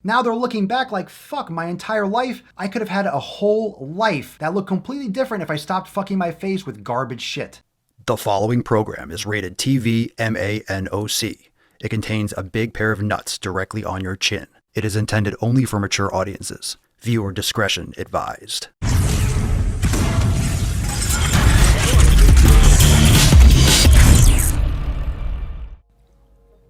Now they're looking back like, fuck, my entire life, I could have had a whole life that looked completely different if I stopped fucking my face with garbage shit. The following program is rated TV MANOC. It contains a big pair of nuts directly on your chin. It is intended only for mature audiences. Viewer discretion advised.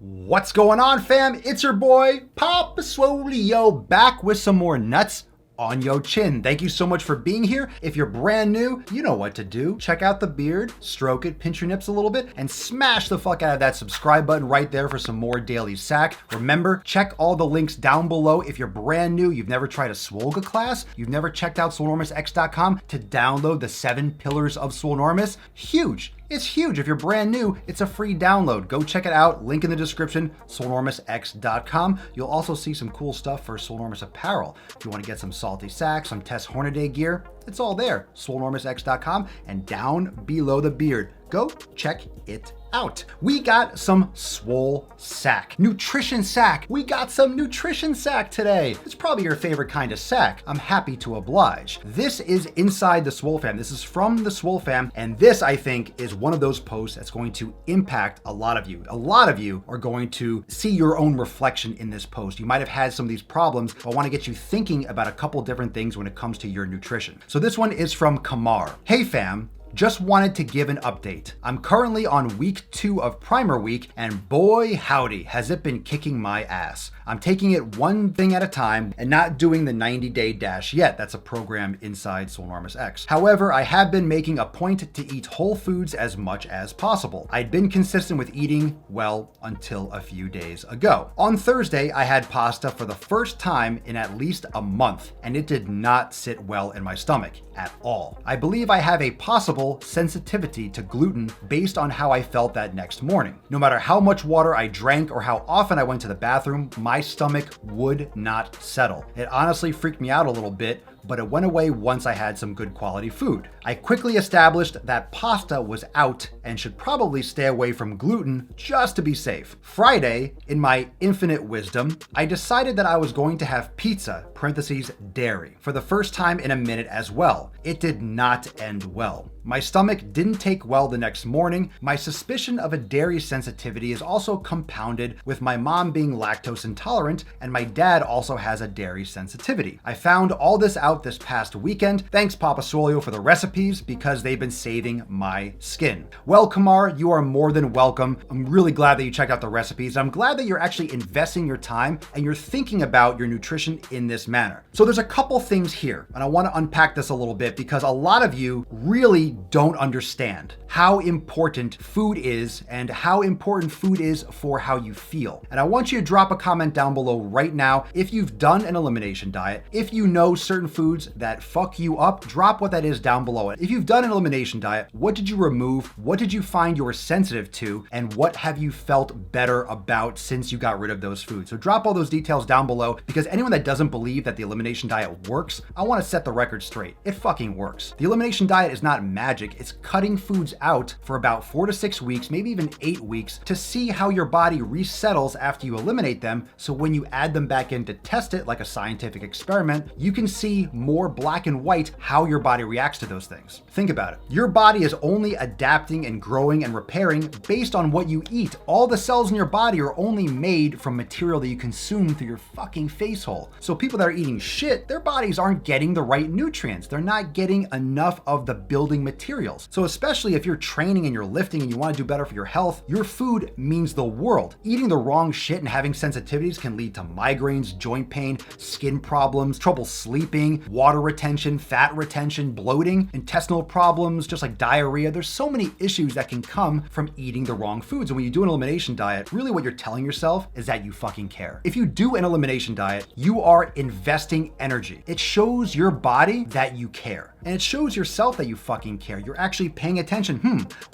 What's going on, fam? It's your boy, Papa Swolio, back with some more nuts on your chin. Thank you so much for being here. If you're brand new, you know what to do. Check out the beard, stroke it, pinch your nips a little bit, and smash the fuck out of that subscribe button right there for some more daily sack. Remember, check all the links down below. If you're brand new, you've never tried a Swolga class, you've never checked out swolenormousx.com to download the 7 pillars of Swolenormous, huge. It's huge. If you're brand new, it's a free download. Go check it out. Link in the description, swolenormousx.com. You'll also see some cool stuff for Swolenormous apparel. If you want to get some salty sacks, some Tess Hornaday gear, it's all there. swolenormousx.com, and down below the beard. Go check it out. We got some swole sack. Nutrition sack. We got some nutrition sack today. It's probably your favorite kind of sack. I'm happy to oblige. This is inside the Swole Fam. This is from the Swole Fam, and this, I think, is one of those posts that's going to impact a lot of you. A lot of you are going to see your own reflection in this post. You might have had some of these problems, but I want to get you thinking about a couple different things when it comes to your nutrition. So this one is from Kamar. Hey fam, just wanted to give an update. I'm currently on week 2 of Primer Week, and boy howdy, has it been kicking my ass. I'm taking it one thing at a time and not doing the 90-day dash yet. That's a program inside swolenormousx. However, I have been making a point to eat whole foods as much as possible. I'd been consistent with eating well until a few days ago. On Thursday, I had pasta for the first time in at least a month, and it did not sit well in my stomach at all. I believe I have a possible sensitivity to gluten based on how I felt that next morning. No matter how much water I drank or how often I went to the bathroom, my stomach would not settle. It honestly freaked me out a little bit, but it went away once I had some good quality food. I quickly established that pasta was out and should probably stay away from gluten just to be safe. Friday, in my infinite wisdom, I decided that I was going to have pizza, parentheses, dairy, for the first time in a minute as well. It did not end well. My stomach didn't take well the next morning. My suspicion of a dairy sensitivity is also compounded with my mom being lactose intolerant, and my dad also has a dairy sensitivity. I found all this out this past weekend. Thanks Papa Swolio for the recipes, because they've been saving my skin. Well, Kamar, you are more than welcome. I'm really glad that you checked out the recipes. I'm glad that you're actually investing your time and you're thinking about your nutrition in this manner. So there's a couple things here, and I want to unpack this a little bit because a lot of you really don't understand how important food is and how important food is for how you feel. And I want you to drop a comment down below right now if you've done an elimination diet. If you know certain foods that fuck you up, drop what that is down below. If you've done an elimination diet, what did you remove? What did you find you were sensitive to? And what have you felt better about since you got rid of those foods? So drop all those details down below, because anyone that doesn't believe that the elimination diet works, I want to set the record straight. It fucking works. The elimination diet is not magic. It's cutting foods out for about 4 to 6 weeks, maybe even 8 weeks, to see how your body resettles after you eliminate them. So when you add them back in to test it like a scientific experiment, you can see more black and white how your body reacts to those things. Think about it. Your body is only adapting and growing and repairing based on what you eat. All the cells in your body are only made from material that you consume through your fucking face hole. So people that are eating shit, their bodies aren't getting the right nutrients. They're not getting enough of the building materials. So especially if you're training and you're lifting and you want to do better for your health, your food means the world. Eating the wrong shit and having sensitivities can lead to migraines, joint pain, skin problems, trouble sleeping, water retention, fat retention, bloating, intestinal problems, just like diarrhea. There's so many issues that can come from eating the wrong foods. And when you do an elimination diet, really what you're telling yourself is that you fucking care. If you do an elimination diet, you are investing energy. It shows your body that you care. And it shows yourself that you fucking care. You're actually paying attention.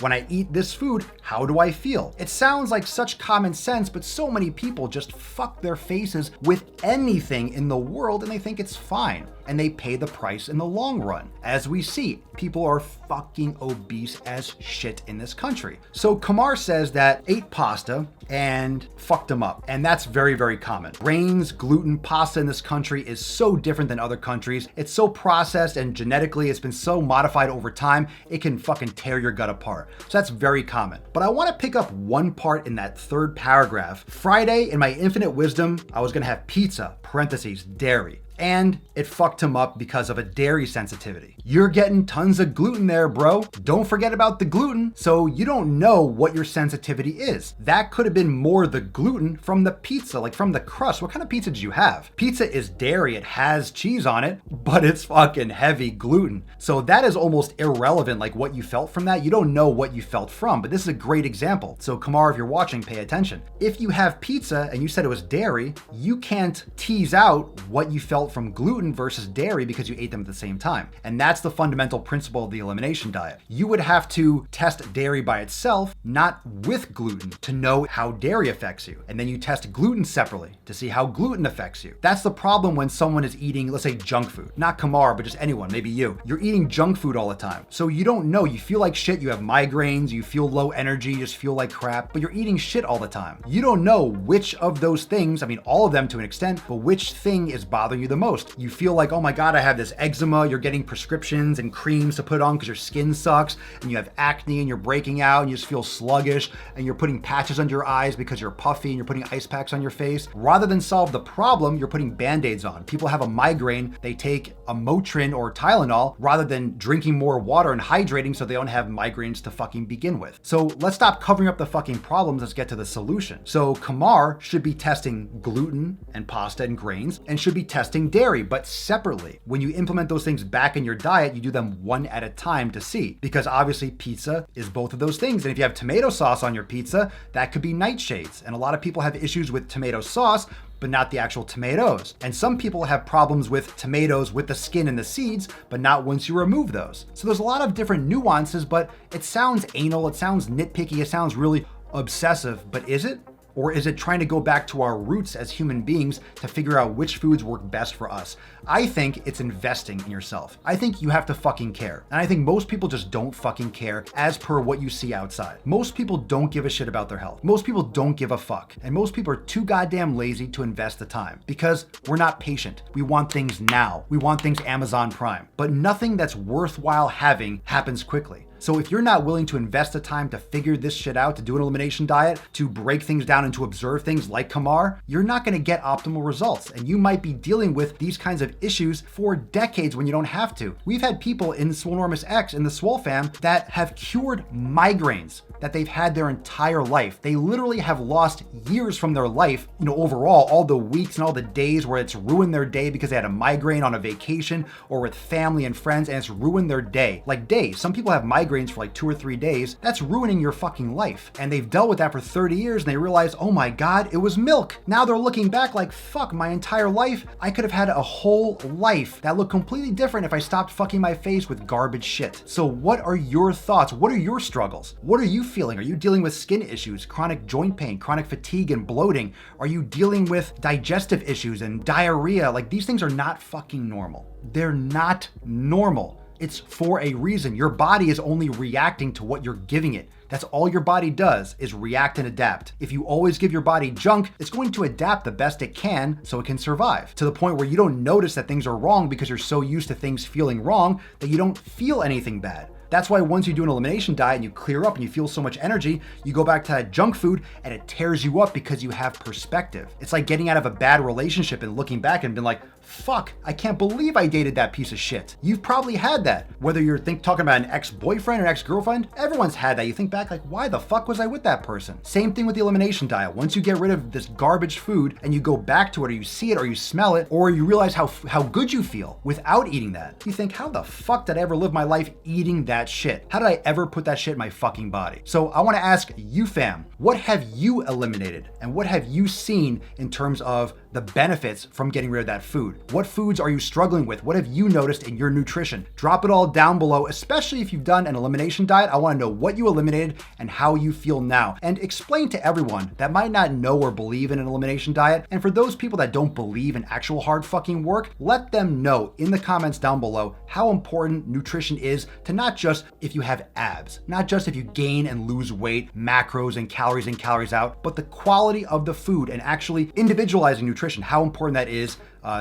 When I eat this food, how do I feel? It sounds like such common sense, but so many people just fuck their faces with anything in the world and they think it's fine. And and they pay the price in the long run. As we see, people are fucking obese as shit in this country. So Kamar says that ate pasta and fucked him up. And that's very, very common. Grains, gluten, pasta in this country is so different than other countries. It's so processed and genetically it's been so modified over time, it can fucking tear your gut apart. So that's very common. But I want to pick up one part in that third paragraph. Friday, in my infinite wisdom, I was gonna have pizza, parentheses, dairy. And it fucked him up because of a dairy sensitivity. You're getting tons of gluten there, bro. Don't forget about the gluten. So you don't know what your sensitivity is. That could have been more the gluten from the pizza, like from the crust. What kind of pizza did you have? Pizza is dairy. It has cheese on it, but it's fucking heavy gluten. So that is almost irrelevant, like what you felt from that. You don't know what you felt from, but this is a great example. So Kamar, if you're watching, pay attention. If you have pizza and you said it was dairy, you can't tease out what you felt from gluten versus dairy because you ate them at the same time. And that's the fundamental principle of the elimination diet. You would have to test dairy by itself, not with gluten, to know how dairy affects you. And then you test gluten separately to see how gluten affects you. That's the problem when someone is eating, let's say, junk food. Not Kamar, but just anyone, maybe you. You're eating junk food all the time. So you don't know, you feel like shit, you have migraines, you feel low energy, you just feel like crap, but you're eating shit all the time. You don't know which of those things, I mean, all of them to an extent, but which thing is bothering you the most. You feel like, oh my God, I have this eczema. You're getting prescriptions and creams to put on because your skin sucks, and you have acne and you're breaking out and you just feel sluggish, and you're putting patches under your eyes because you're puffy and you're putting ice packs on your face. Rather than solve the problem, you're putting band-aids on. People have a migraine, they take a Motrin or Tylenol rather than drinking more water and hydrating so they don't have migraines to fucking begin with. So let's stop covering up the fucking problems. Let's get to the solution. So Kamar should be testing gluten and pasta and grains and should be testing dairy, but separately. When you implement those things back in your diet, you do them one at a time to see, because obviously pizza is both of those things. And if you have tomato sauce on your pizza, that could be nightshades. And a lot of people have issues with tomato sauce, but not the actual tomatoes. And some people have problems with tomatoes with the skin and the seeds, but not once you remove those. So there's a lot of different nuances, but it sounds anal, it sounds nitpicky, it sounds really obsessive, but is it? Or is it trying to go back to our roots as human beings to figure out which foods work best for us? I think it's investing in yourself. I think you have to fucking care. And I think most people just don't fucking care as per what you see outside. Most people don't give a shit about their health. Most people don't give a fuck. And most people are too goddamn lazy to invest the time because we're not patient. We want things now. We want things Amazon Prime. But nothing that's worthwhile having happens quickly. So if you're not willing to invest the time to figure this shit out, to do an elimination diet, to break things down and to observe things like Kamar, you're not gonna get optimal results. And you might be dealing with these kinds of issues for decades when you don't have to. We've had people in Swolenormous X, in the Swole fam, that have cured migraines that they've had their entire life. They literally have lost years from their life, overall, all the weeks and all the days where it's ruined their day because they had a migraine on a vacation or with family and friends, and it's ruined their day. Like days. Some people have migraines for like 2 or 3 days. That's ruining your fucking life. And they've dealt with that for 30 years and they realize, oh my God, it was milk. Now they're looking back like, fuck, my entire life, I could have had a whole life that looked completely different if I stopped fucking my face with garbage shit. So what are your thoughts? What are your struggles? What are you feeling? Are you dealing with skin issues, chronic joint pain, chronic fatigue and bloating? Are you dealing with digestive issues and diarrhea? Like, these things are not fucking normal. They're not normal. It's for a reason. Your body is only reacting to what you're giving it. That's all your body does, is react and adapt. If you always give your body junk, it's going to adapt the best it can so it can survive, to the point where you don't notice that things are wrong because you're so used to things feeling wrong that you don't feel anything bad. That's why once you do an elimination diet and you clear up and you feel so much energy, you go back to that junk food and it tears you up because you have perspective. It's like getting out of a bad relationship and looking back and being like, fuck, I can't believe I dated that piece of shit. You've probably had that. Whether you're talking about an ex-boyfriend or ex-girlfriend, everyone's had that. You think back like, why the fuck was I with that person? Same thing with the elimination diet. Once you get rid of this garbage food and you go back to it, or you see it or you smell it, or you realize how good you feel without eating that, you think, how the fuck did I ever live my life eating that shit? How did I ever put that shit in my fucking body? So I want to ask you, fam, what have you eliminated and what have you seen in terms of the benefits from getting rid of that food. What foods are you struggling with? What have you noticed in your nutrition? Drop it all down below, especially if you've done an elimination diet. I want to know what you eliminated and how you feel now. And explain to everyone that might not know or believe in an elimination diet. And for those people that don't believe in actual hard fucking work, let them know in the comments down below how important nutrition is to not just if you have abs, not just if you gain and lose weight, macros and calories out, but the quality of the food and actually individualizing nutrition, how important that is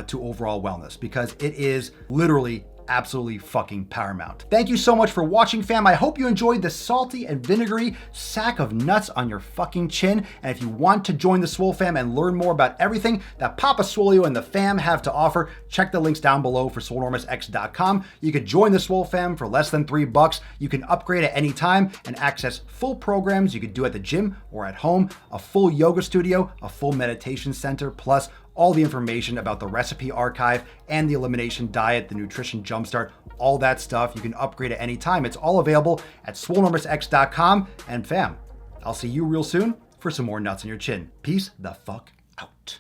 to overall wellness, because it is literally absolutely fucking paramount. Thank you so much for watching, fam. I hope you enjoyed the salty and vinegary sack of nuts on your fucking chin. And if you want to join the Swole fam and learn more about everything that Papa Swolio and the fam have to offer, check the links down below for swolenormousx.com. You could join the Swole fam for less than $3. You can upgrade at any time and access full programs you could do at the gym or at home, a full yoga studio, a full meditation center, plus all the information about the recipe archive and the elimination diet, the nutrition jumpstart, all that stuff. You can upgrade at any time. It's all available at swolenormousx.com. And fam, I'll see you real soon for some more nuts on your chin. Peace the fuck out.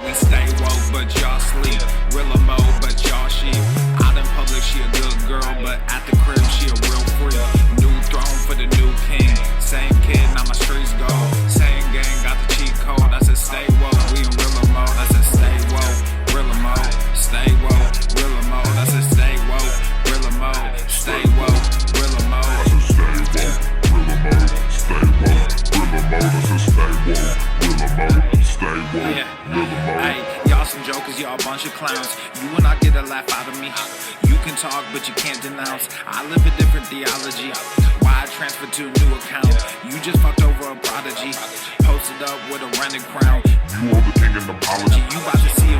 We stay woke, but y'all sleep. Real mo, but y'all sheep. Out in public, she a good girl, but at the crib, she a real freak. New throne for the new king. Same kid, now my streets go. Same gang, got the cheat code. I said stay woke. We in real mode. I said stay woke. Real mode. Stay woke. Real mode. I said stay woke. Real mode. Stay woke. Real mode. I said stay woke. Real mode. Stay woke. Real mode. I said stay woke. Real mode. Stay woke. Real mode. Hey, y'all some jokers, y'all a bunch of clowns. You will not get a laugh out of me. You can talk, but you can't denounce. I live a different theology. Why I transferred to a new account? You just fucked over a prodigy. Posted up with a rented crown. You are the king of apology. You about to see a